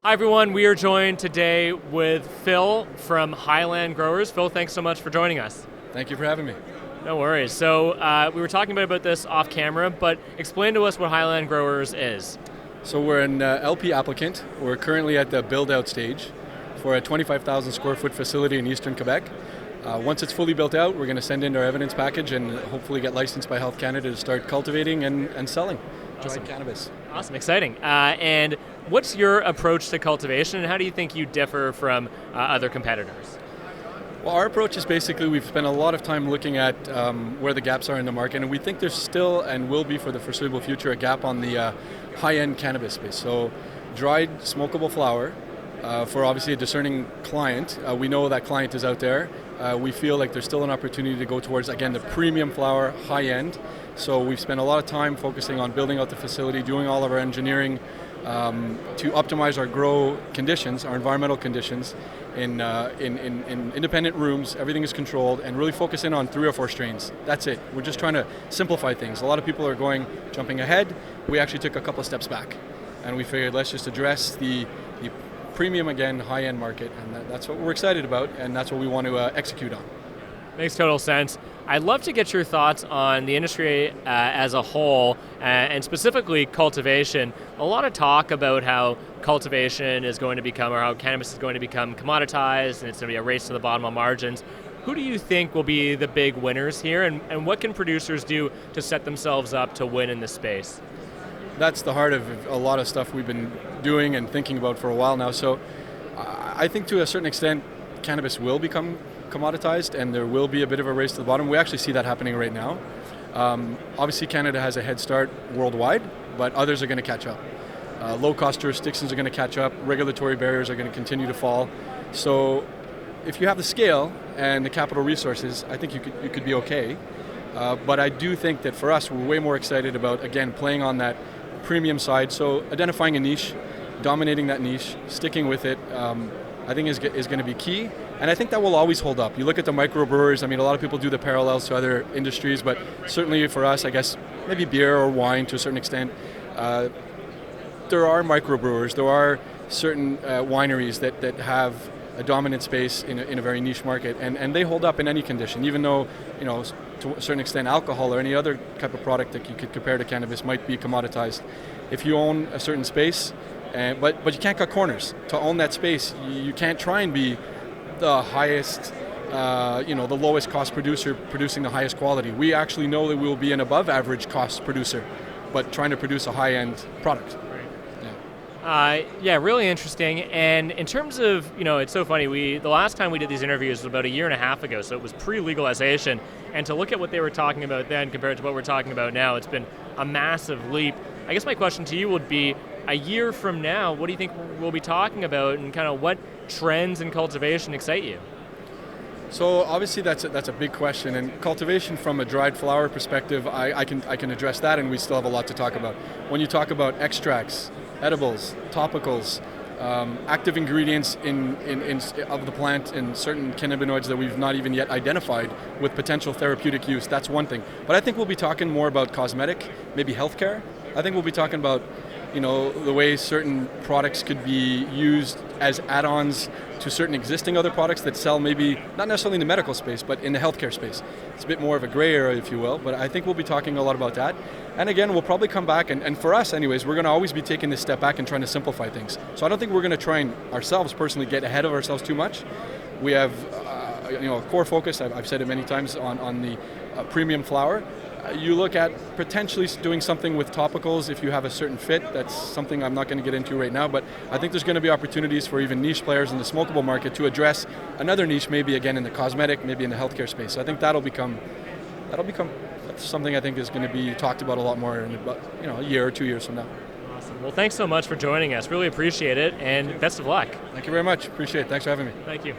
Hi everyone, we are joined today with Phil from Highland Growers. Phil, thanks so much for joining us. Thank you for having me. No worries. So we were talking about this off camera, but explain to us what Highland Growers is. So we're an LP applicant. We're currently at the build-out stage for a 25,000 square foot facility in eastern Quebec. Once it's fully built out, we're going to send in our evidence package and hopefully get licensed by Health Canada to start cultivating and selling dried cannabis. Awesome, exciting. And what's your approach to cultivation, and how do you think you differ from other competitors? Well, our approach is basically we've spent a lot of time looking at where the gaps are in the market, and we think there's still and will be for the foreseeable future a gap on the high-end cannabis space. So dried smokable flower for obviously a discerning client. We know that client is out there. We feel like there's still an opportunity to go towards, again, the premium flower, high-end. So we've spent a lot of time focusing on building out the facility, doing all of our engineering to optimize our grow conditions, our environmental conditions, in independent rooms. Everything is controlled, and really focus in on 3 or 4 strains. That's it. We're just trying to simplify things. A lot of people are jumping ahead. We actually took a couple of steps back, and we figured let's just address the premium, again, high-end market, and that's what we're excited about, and that's what we want to execute on. Makes total sense. I'd love to get your thoughts on the industry as a whole, and specifically cultivation. A lot of talk about how cultivation is going to become, or how cannabis is going to become commoditized, and it's going to be a race to the bottom on margins. Who do you think will be the big winners here, and what can producers do to set themselves up to win in this space? That's the heart of a lot of stuff we've been doing and thinking about for a while now. So I think to a certain extent, cannabis will become commoditized, and there will be a bit of a race to the bottom. We actually see that happening right now. Obviously, Canada has a head start worldwide, but others are going to catch up. Low-cost jurisdictions are going to catch up. Regulatory barriers are going to continue to fall. So if you have the scale and the capital resources, I think you could be okay. But I do think that for us, we're way more excited about, again, playing on that premium side. So identifying a niche, dominating that niche, sticking with it, I think is going to be key. And I think that will always hold up. You look at the microbrewers, I mean, a lot of people do the parallels to other industries, but certainly for us, I guess, maybe beer or wine to a certain extent, there are microbrewers, there are certain wineries that have a dominant space in a very niche market, and they hold up in any condition, even though, to a certain extent, alcohol or any other type of product that you could compare to cannabis might be commoditized. If you own a certain space, but you can't cut corners. To own that space, you can't try and be the highest, the lowest cost producer producing the highest quality. We actually know that we will be an above average cost producer, but trying to produce a high-end product. Yeah, really interesting. And in terms of, it's so funny, the last time we did these interviews was about 1.5 years ago, so it was pre-legalization. And to look at what they were talking about then compared to what we're talking about now, it's been a massive leap. I guess my question to you would be, a year from now, what do you think we'll be talking about, and kind of what trends in cultivation excite you? So obviously that's a big question, and cultivation from a dried flower perspective, I can address that, and we still have a lot to talk about. When you talk about extracts, edibles, topicals, active ingredients of the plant and certain cannabinoids that we've not even yet identified with potential therapeutic use, that's one thing. But I think we'll be talking more about cosmetic, maybe healthcare. I think we'll be talking about the way certain products could be used as add-ons to certain existing other products that sell, maybe not necessarily in the medical space, but in the healthcare space. It's a bit more of a gray area, if you will, but I think we'll be talking a lot about that. And again, we'll probably come back, and for us anyways, we're going to always be taking this step back and trying to simplify things. So I don't think we're going to try and ourselves personally get ahead of ourselves too much. We have a core focus, I've said it many times, on the premium flower. You look at potentially doing something with topicals if you have a certain fit. That's something I'm not going to get into right now, but I think there's going to be opportunities for even niche players in the smokable market to address another niche, maybe again in the cosmetic, maybe in the healthcare space. So I think that's something I think is going to be talked about a lot more in about a year or 2 years from now. Awesome. Well, thanks so much for joining us. Really appreciate it, and best of luck. Thank you very much. Appreciate it. Thanks for having me. Thank you.